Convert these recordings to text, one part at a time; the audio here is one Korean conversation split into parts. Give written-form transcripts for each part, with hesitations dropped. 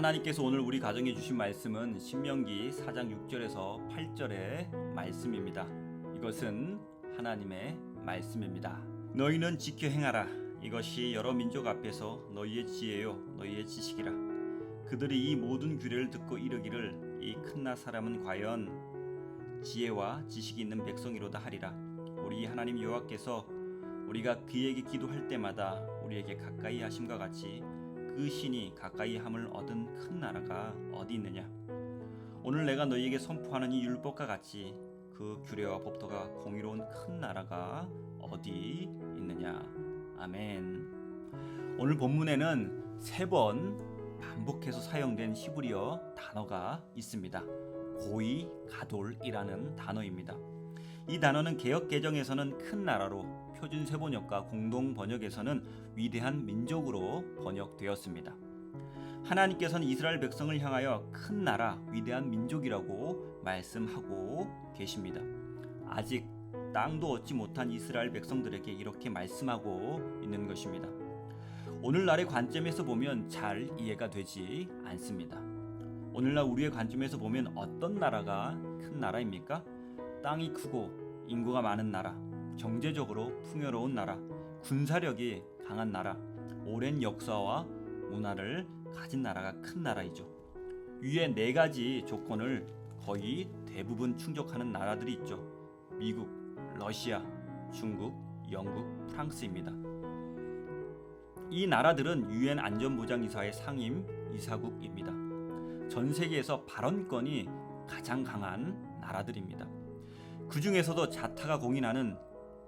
하나님께서 오늘 우리 가정에 주신 말씀은 신명기 4장 6절에서 8절의 말씀입니다. 이것은 하나님의 말씀입니다. 너희는 지켜 행하라. 이것이 여러 민족 앞에서 너희의 지혜요 너희의 지식이라. 그들이 이 모든 규례를 듣고 이르기를 이 큰나 사람은 과연 지혜와 지식이 있는 백성이로다 하리라. 우리 하나님 여호와께서 우리가 그에게 기도할 때마다 우리에게 가까이 하심과 같이 그 신이 가까이 함을 얻은 큰 나라가 어디 있느냐. 오늘 내가 너희에게 선포하는 이 율법과 같이 그 규례와 법도가 공의로운 큰 나라가 어디 있느냐. 아멘. 오늘 본문에는 3번 반복해서 사용된 히브리어 단어가 있습니다. 고이 가돌이라는 단어입니다. 이 단어는 개역 개정에서는 큰 나라로, 표준 세번역과 공동 번역에서는 위대한 민족으로 번역되었습니다. 하나님께서는 이스라엘 백성을 향하여 큰 나라, 위대한 민족이라고 말씀하고 계십니다. 아직 땅도 얻지 못한 이스라엘 백성들에게 이렇게 말씀하고 있는 것입니다. 오늘날의 관점에서 보면 잘 이해가 되지 않습니다. 오늘날 우리의 관점에서 보면 어떤 나라가 큰 나라입니까? 땅이 크고 인구가 많은 나라, 경제적으로 풍요로운 나라, 군사력이 강한 나라, 오랜 역사와 문화를 가진 나라가 큰 나라이죠. 위에 4가지 조건을 거의 대부분 충족하는 나라들이 있죠. 미국, 러시아, 중국, 영국, 프랑스입니다. 이 나라들은 유엔 안전보장이사의 상임 이사국입니다. 전 세계에서 발언권이 가장 강한 나라들입니다. 그 중에서도 자타가 공인하는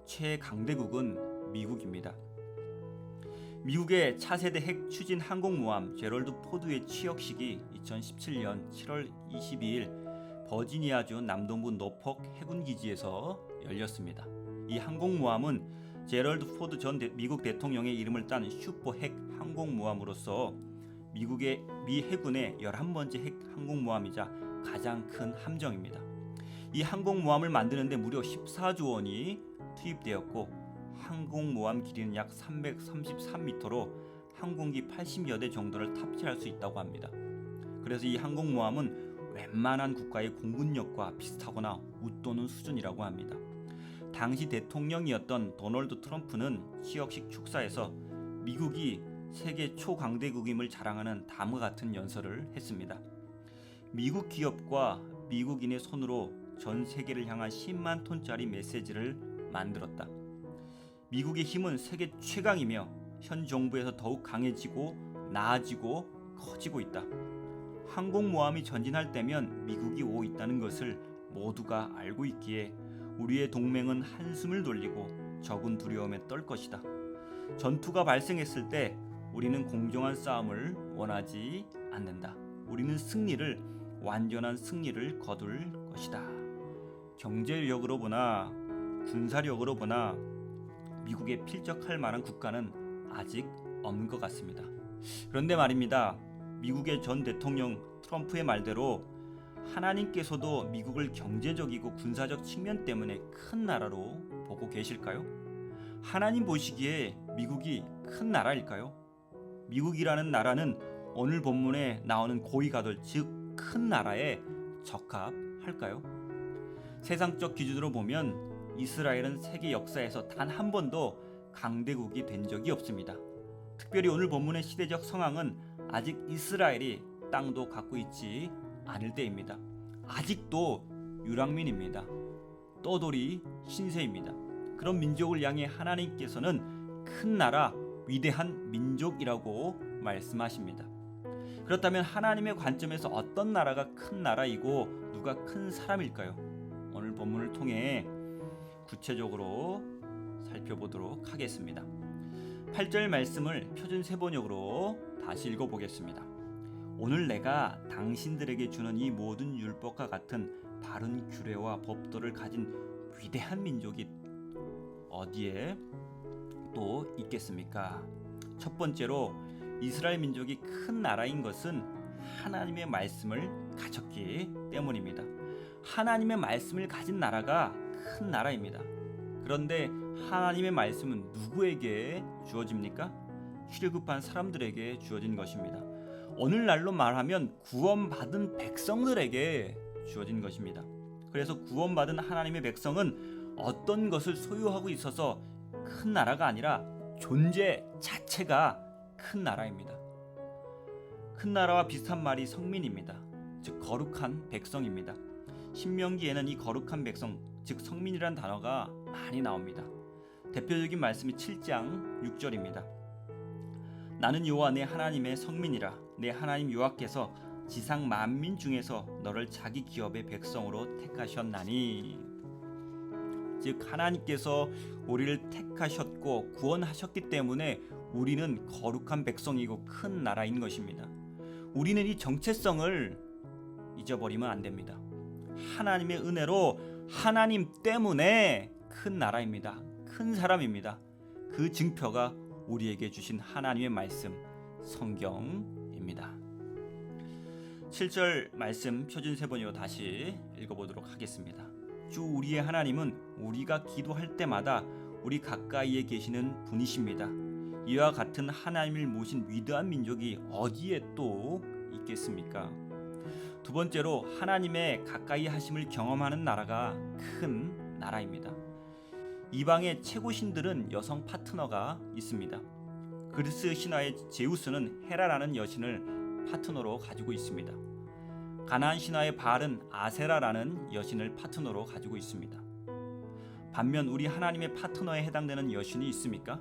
최강대국은 미국입니다. 미국의 차세대 핵 추진 항공모함 제럴드 포드의 취역식이 2017년 7월 22일 버지니아주 남동부 노폭 해군기지에서 열렸습니다. 이 항공모함은 제럴드 포드 전 미국 대통령의 이름을 딴 슈퍼 핵 항공모함으로서 미국의 미 해군의 11번째 핵 항공모함이자 가장 큰 함정입니다. 이 항공모함을 만드는데 무려 14조 원이 투입되었고 항공모함 길이는 약 333m로 항공기 80여 대 정도를 탑재할 수 있다고 합니다. 그래서 이 항공모함은 웬만한 국가의 공군력과 비슷하거나 웃도는 수준이라고 합니다. 당시 대통령이었던 도널드 트럼프는 취역식 축사에서 미국이 세계 초강대국임을 자랑하는 다음과 같은 연설을 했습니다. 미국 기업과 미국인의 손으로 전 세계를 향한 10만 톤짜리 메시지를 만들었다. 미국의 힘은 세계 최강이며 현 정부에서 더욱 강해지고 나아지고 커지고 있다. 항공모함이 전진할 때면 미국이 오고 있다는 것을 모두가 알고 있기에 우리의 동맹은 한숨을 돌리고 적은 두려움에 떨 것이다. 전투가 발생했을 때 우리는 공정한 싸움을 원하지 않는다. 우리는 완전한 승리를 거둘 것이다. 경제력으로 보나 군사력으로 보나 미국에 필적할 만한 국가는 아직 없는 것 같습니다. 그런데 말입니다. 미국의 전 대통령 트럼프의 말대로 하나님께서도 미국을 경제적이고 군사적 측면 때문에 큰 나라로 보고 계실까요? 하나님 보시기에 미국이 큰 나라일까요? 미국이라는 나라는 오늘 본문에 나오는 고위가돌, 즉 큰 나라에 적합할까요? 세상적 기준으로 보면 이스라엘은 세계 역사에서 단 한 번도 강대국이 된 적이 없습니다. 특별히 오늘 본문의 시대적 상황은 아직 이스라엘이 땅도 갖고 있지 않을 때입니다. 아직도 유랑민입니다. 떠돌이 신세입니다. 그런 민족을 향해 하나님께서는 큰 나라, 위대한 민족이라고 말씀하십니다. 그렇다면 하나님의 관점에서 어떤 나라가 큰 나라이고 누가 큰 사람일까요? 오늘 본문을 통해 구체적으로 살펴보도록 하겠습니다. 8절 말씀을 표준 세번역으로 다시 읽어보겠습니다. 오늘 내가 당신들에게 주는 이 모든 율법과 같은 바른 규례와 법도를 가진 위대한 민족이 어디에 또 있겠습니까? 첫 번째로 이스라엘 민족이 큰 나라인 것은 하나님의 말씀을 가졌기 때문입니다. 하나님의 말씀을 가진 나라가 큰 나라입니다. 그런데 하나님의 말씀은 누구에게 주어집니까? 출애굽한 사람들에게 주어진 것입니다. 오늘날로 말하면 구원받은 백성들에게 주어진 것입니다. 그래서 구원받은 하나님의 백성은 어떤 것을 소유하고 있어서 큰 나라가 아니라 존재 자체가 큰 나라입니다. 큰 나라와 비슷한 말이 성민입니다. 즉 거룩한 백성입니다. 신명기에는 이 거룩한 백성, 즉 성민이란 단어가 많이 나옵니다. 대표적인 말씀이 7장 6절입니다. 나는 여호와 내 하나님의 성민이라. 내 하나님 여호와께서 지상 만민 중에서 너를 자기 기업의 백성으로 택하셨나니. 즉 하나님께서 우리를 택하셨고 구원하셨기 때문에 우리는 거룩한 백성이고 큰 나라인 것입니다. 우리는 이 정체성을 잊어버리면 안 됩니다. 하나님의 은혜로 하나님 때문에 큰 나라입니다. 큰 사람입니다. 그 증표가 우리에게 주신 하나님의 말씀 성경입니다. 7절 말씀 표준 세번이로 다시 읽어보도록 하겠습니다. 주 우리의 하나님은 우리가 기도할 때마다 우리 가까이에 계시는 분이십니다. 이와 같은 하나님을 모신 위대한 민족이 어디에 또 있겠습니까? 두 번째로 하나님의 가까이 하심을 경험하는 나라가 큰 나라입니다. 이방의 최고 신들은 여성 파트너가 있습니다. 그리스 신화의 제우스는 헤라라는 여신을 파트너로 가지고 있습니다. 가나안 신화의 바알은 아세라라는 여신을 파트너로 가지고 있습니다. 반면 우리 하나님의 파트너에 해당되는 여신이 있습니까?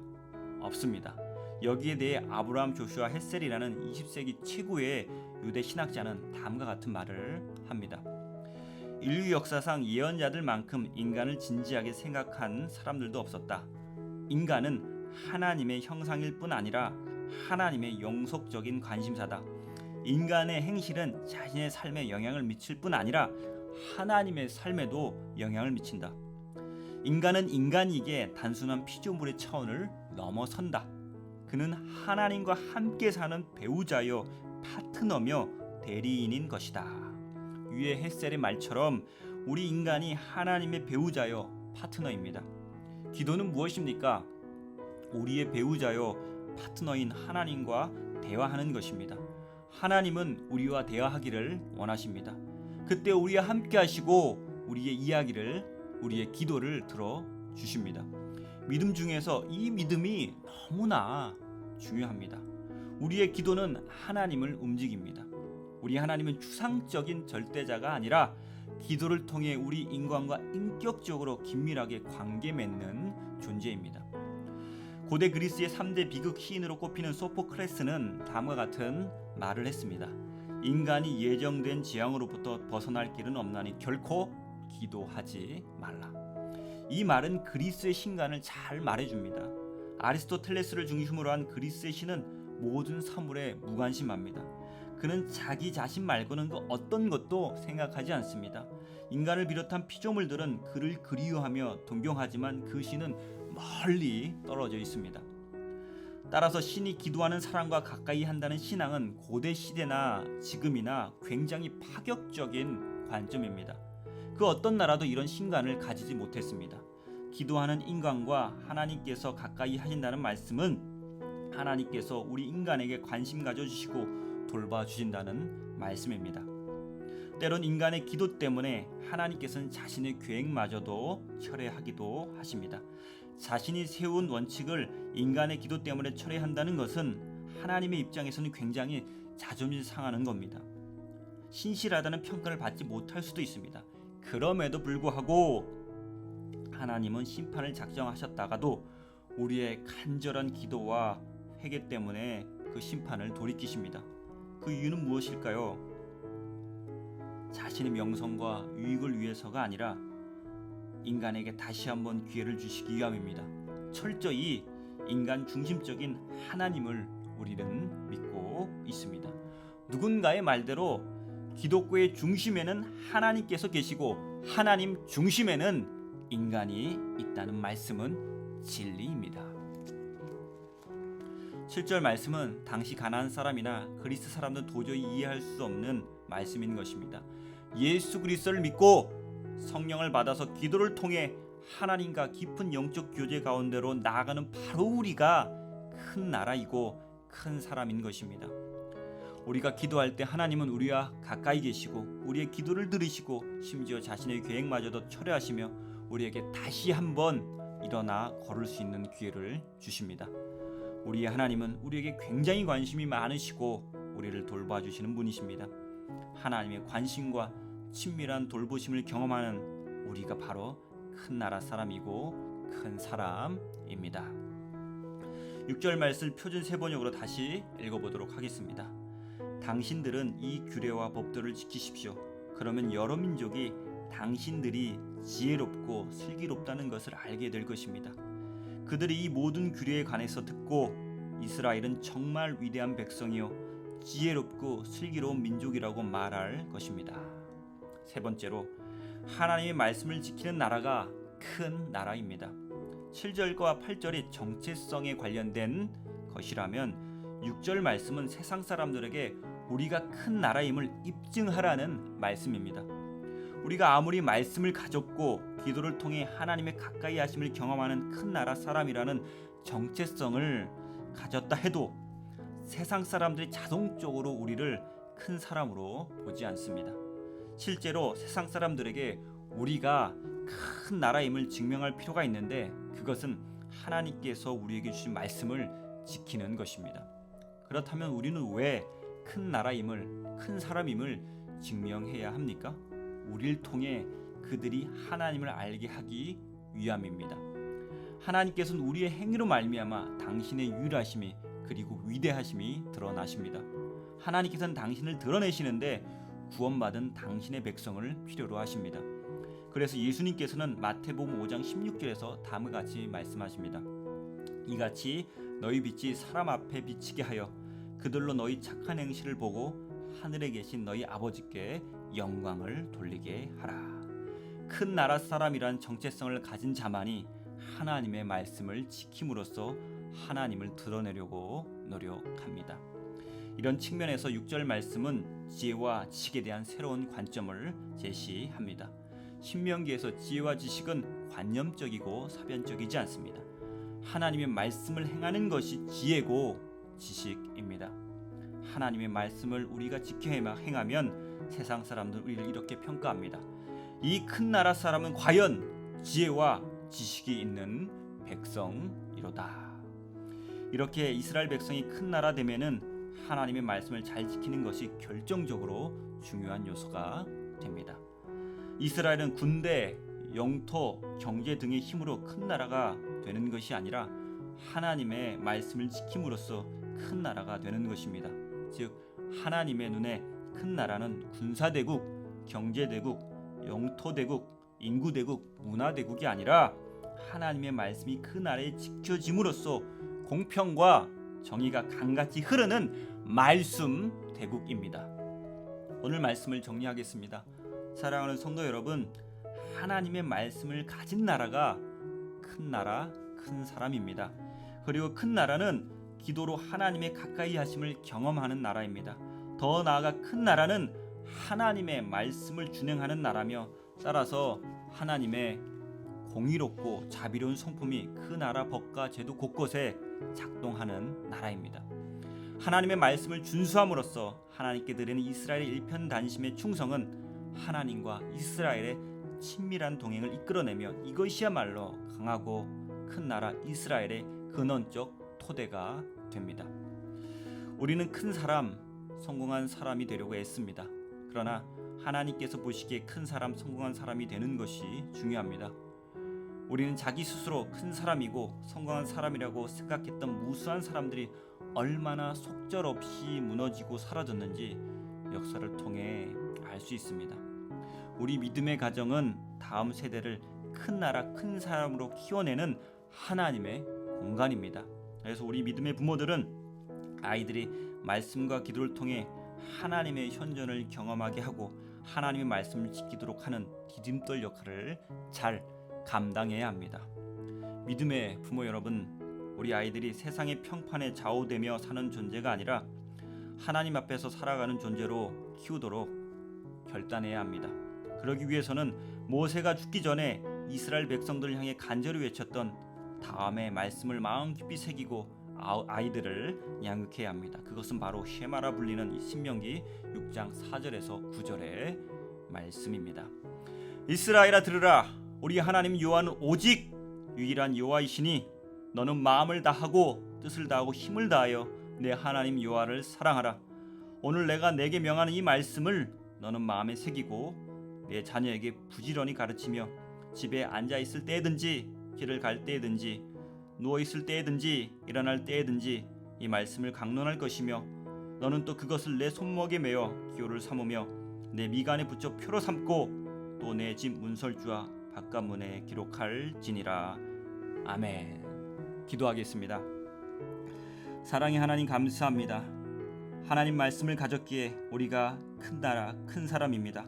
없습니다. 여기에 대해 아브라함 조슈아 헷셀이라는 20세기 최고의 유대 신학자는 다음과 같은 말을 합니다. 인류 역사상 예언자들만큼 인간을 진지하게 생각한 사람들도 없었다. 인간은 하나님의 형상일 뿐 아니라 하나님의 영속적인 관심사다. 인간의 행실은 자신의 삶에 영향을 미칠 뿐 아니라 하나님의 삶에도 영향을 미친다. 인간은 인간이기에 단순한 피조물의 차원을 넘어선다. 그는 하나님과 함께 사는 배우자요 파트너며 대리인인 것이다. 위의 헷셀의 말처럼 우리 인간이 하나님의 배우자요 파트너입니다. 기도는 무엇입니까? 우리의 배우자요 파트너인 하나님과 대화하는 것입니다. 하나님은 우리와 대화하기를 원하십니다. 그때 우리와 함께 하시고 우리의 이야기를, 우리의 기도를 들어주십니다. 믿음 중에서 이 믿음이 너무나 중요합니다. 우리의 기도는 하나님을 움직입니다. 우리 하나님은 추상적인 절대자가 아니라 기도를 통해 우리 인간과 인격적으로 긴밀하게 관계 맺는 존재입니다. 고대 그리스의 3대 비극 시인으로 꼽히는 소포클레스는 다음과 같은 말을 했습니다. 인간이 예정된 재앙으로부터 벗어날 길은 없나니 결코 기도하지 말라. 이 말은 그리스의 신간을 잘 말해줍니다. 아리스토텔레스를 중심으로 한 그리스의 신은 모든 사물에 무관심합니다. 그는 자기 자신 말고는 그 어떤 것도 생각하지 않습니다. 인간을 비롯한 피조물들은 그를 그리워하며 동경하지만 그 신은 멀리 떨어져 있습니다. 따라서 신이 기도하는 사람과 가까이 한다는 신앙은 고대 시대나 지금이나 굉장히 파격적인 관점입니다. 그 어떤 나라도 이런 신간을 가지지 못했습니다. 기도하는 인간과 하나님께서 가까이 하신다는 말씀은 하나님께서 우리 인간에게 관심 가져주시고 돌봐주신다는 말씀입니다. 때론 인간의 기도 때문에 하나님께서는 자신의 계획마저도 철회하기도 하십니다. 자신이 세운 원칙을 인간의 기도 때문에 철회한다는 것은 하나님의 입장에서는 굉장히 자존심 상하는 겁니다. 신실하다는 평가를 받지 못할 수도 있습니다. 그럼에도 불구하고 하나님은 심판을 작정하셨다가도 우리의 간절한 기도와 회개 때문에 그 심판을 돌이키십니다. 그 이유는 무엇일까요? 자신의 명성과 유익을 위해서가 아니라 인간에게 다시 한번 기회를 주시기 위함입니다. 철저히 인간 중심적인 하나님을 우리는 믿고 있습니다. 누군가의 말대로 기독교의 중심에는 하나님께서 계시고 하나님 중심에는 인간이 있다는 말씀은 진리입니다. 7절 말씀은 당시 가나안 사람이나 그리스 사람도 도저히 이해할 수 없는 말씀인 것입니다. 예수 그리스도를 믿고 성령을 받아서 기도를 통해 하나님과 깊은 영적 교제 가운데로 나아가는 바로 우리가 큰 나라이고 큰 사람인 것입니다. 우리가 기도할 때 하나님은 우리와 가까이 계시고 우리의 기도를 들으시고 심지어 자신의 계획마저도 철회하시며 우리에게 다시 한번 일어나 걸을 수 있는 기회를 주십니다. 우리의 하나님은 우리에게 굉장히 관심이 많으시고 우리를 돌봐주시는 분이십니다. 하나님의 관심과 친밀한 돌보심을 경험하는 우리가 바로 큰 나라 사람이고 큰 사람입니다. 6절 말씀을 표준 세번역으로 다시 읽어보도록 하겠습니다. 당신들은 이 규례와 법도를 지키십시오. 그러면 여러 민족이 당신들이 지혜롭고 슬기롭다는 것을 알게 될 것입니다. 그들이 이 모든 규례에 관해서 듣고 이스라엘은 정말 위대한 백성이요 지혜롭고 슬기로운 민족이라고 말할 것입니다. 세 번째로 하나님의 말씀을 지키는 나라가 큰 나라입니다. 7절과 8절이 정체성에 관련된 것이라면 6절 말씀은 세상 사람들에게 우리가 큰 나라임을 입증하라는 말씀입니다. 우리가 아무리 말씀을 가졌고 기도를 통해 하나님의 가까이 하심을 경험하는 큰 나라 사람이라는 정체성을 가졌다 해도 세상 사람들이 자동적으로 우리를 큰 사람으로 보지 않습니다. 실제로 세상 사람들에게 우리가 큰 나라임을 증명할 필요가 있는데 그것은 하나님께서 우리에게 주신 말씀을 지키는 것입니다. 그렇다면 우리는 왜 큰 나라임을, 큰 사람임을 증명해야 합니까? 우리를 통해 그들이 하나님을 알게 하기 위함입니다. 하나님께서는 우리의 행위로 말미암아 당신의 유일하심이 그리고 위대하심이 드러나십니다. 하나님께서는 당신을 드러내시는데 구원받은 당신의 백성을 필요로 하십니다. 그래서 예수님께서는 마태복음 5장 16절에서 다음과 같이 말씀하십니다. 이같이 너희 빛이 사람 앞에 비치게 하여 그들로 너희 착한 행실을 보고 하늘에 계신 너희 아버지께 영광을 돌리게 하라. 큰 나라 사람이란 정체성을 가진 자만이 하나님의 말씀을 지킴으로써 하나님을 드러내려고 노력합니다. 이런 측면에서 6절 말씀은 지혜와 지식에 대한 새로운 관점을 제시합니다. 신명기에서 지혜와 지식은 관념적이고 사변적이지 않습니다. 하나님의 말씀을 행하는 것이 지혜고 지식입니다. 하나님의 말씀을 우리가 지켜 행하면 세상 사람들 우리를 이렇게 평가합니다. 이 큰 나라 사람은 과연 지혜와 지식이 있는 백성이로다. 이렇게 이스라엘 백성이 큰 나라 되면은 하나님의 말씀을 잘 지키는 것이 결정적으로 중요한 요소가 됩니다. 이스라엘은 군대, 영토, 경제 등의 힘으로 큰 나라가 되는 것이 아니라 하나님의 말씀을 지킴으로써 큰 나라가 되는 것입니다. 즉 하나님의 눈에 큰 나라는 군사대국, 경제대국, 영토대국, 인구대국, 문화대국이 아니라 하나님의 말씀이 그 나라에 지켜짐으로써 공평과 정의가 강같이 흐르는 말씀 대국입니다. 오늘 말씀을 정리하겠습니다. 사랑하는 성도 여러분, 하나님의 말씀을 가진 나라가 큰 나라, 큰 사람입니다. 그리고 큰 나라는 기도로 하나님의 가까이 하심을 경험하는 나라입니다. 더 나아가 큰 나라는 하나님의 말씀을 준행하는 나라며 따라서 하나님의 공의롭고 자비로운 성품이 그 나라 법과 제도 곳곳에 작동하는 나라입니다. 하나님의 말씀을 준수함으로써 하나님께 드리는 이스라엘의 일편단심의 충성은 하나님과 이스라엘의 친밀한 동행을 이끌어내며 이것이야말로 강하고 큰 나라 이스라엘의 근원적 토대가 됩니다. 우리는 큰 사람, 성공한 사람이 되려고 애씁니다. 그러나 하나님께서 보시기에 큰 사람, 성공한 사람이 되는 것이 중요합니다. 우리는 자기 스스로 큰 사람이고 성공한 사람이라고 생각했던 무수한 사람들이 얼마나 속절없이 무너지고 사라졌는지 역사를 통해 알 수 있습니다. 우리 믿음의 가정은 다음 세대를 큰 나라, 큰 사람으로 키워내는 하나님의 공간입니다. 그래서 우리 믿음의 부모들은 아이들이 말씀과 기도를 통해 하나님의 현존을 경험하게 하고 하나님의 말씀을 지키도록 하는 디딤돌 역할을 잘 감당해야 합니다. 믿음의 부모 여러분, 우리 아이들이 세상의 평판에 좌우되며 사는 존재가 아니라 하나님 앞에서 살아가는 존재로 키우도록 결단해야 합니다. 그러기 위해서는 모세가 죽기 전에 이스라엘 백성들을 향해 간절히 외쳤던 다음의 말씀을 마음 깊이 새기고 아이들을 양육해야 합니다. 그것은 바로 쉐마라 불리는 신명기 6장 4절에서 9절의 말씀입니다. 이스라엘아 들으라. 우리 하나님 여호와는 오직 유일한 여호와이시니 너는 마음을 다하고 뜻을 다하고 힘을 다하여 내 하나님 여호와를 사랑하라. 오늘 내가 내게 명하는 이 말씀을 너는 마음에 새기고 내 자녀에게 부지런히 가르치며 집에 앉아 있을 때든지 길을 갈 때든지 누워 있을 때든지 일어날 때든지 이 말씀을 강론할 것이며 너는 또 그것을 내 손목에 메어 기호를 삼으며 내 미간에 붙여 표로 삼고 또 내 집 문설주와 바깥문에 기록할지니라. 아멘. 기도하겠습니다. 사랑의 하나님 감사합니다. 하나님 말씀을 가졌기에 우리가 큰 나라 큰 사람입니다.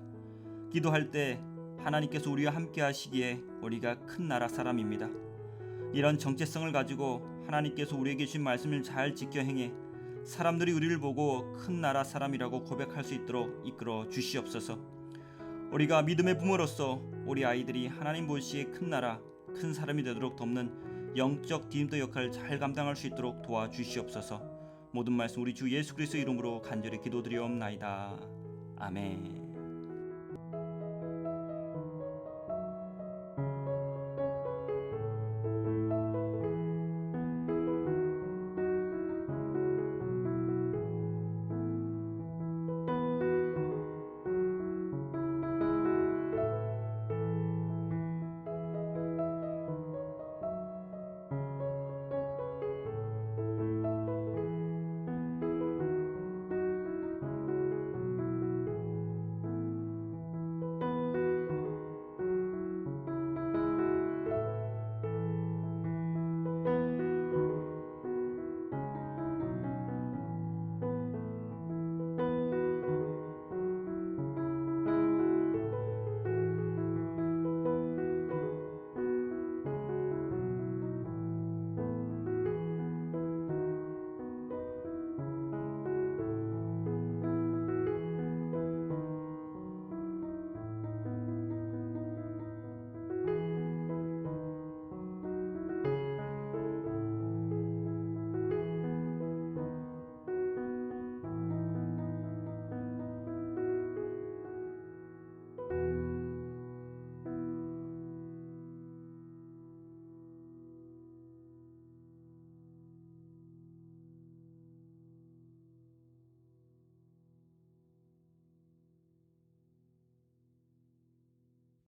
기도할 때 하나님께서 우리와 함께 하시기에 우리가 큰 나라 사람입니다. 이런 정체성을 가지고 하나님께서 우리에게 주신 말씀을 잘 지켜 행해 사람들이 우리를 보고 큰 나라 사람이라고 고백할 수 있도록 이끌어 주시옵소서. 우리가 믿음의 부모로서 우리 아이들이 하나님 보시기에 큰 나라 큰 사람이 되도록 돕는 영적 디딤돌 역할을 잘 감당할 수 있도록 도와주시옵소서. 모든 말씀 우리 주 예수 그리스도의 이름으로 간절히 기도드리옵나이다. 아멘.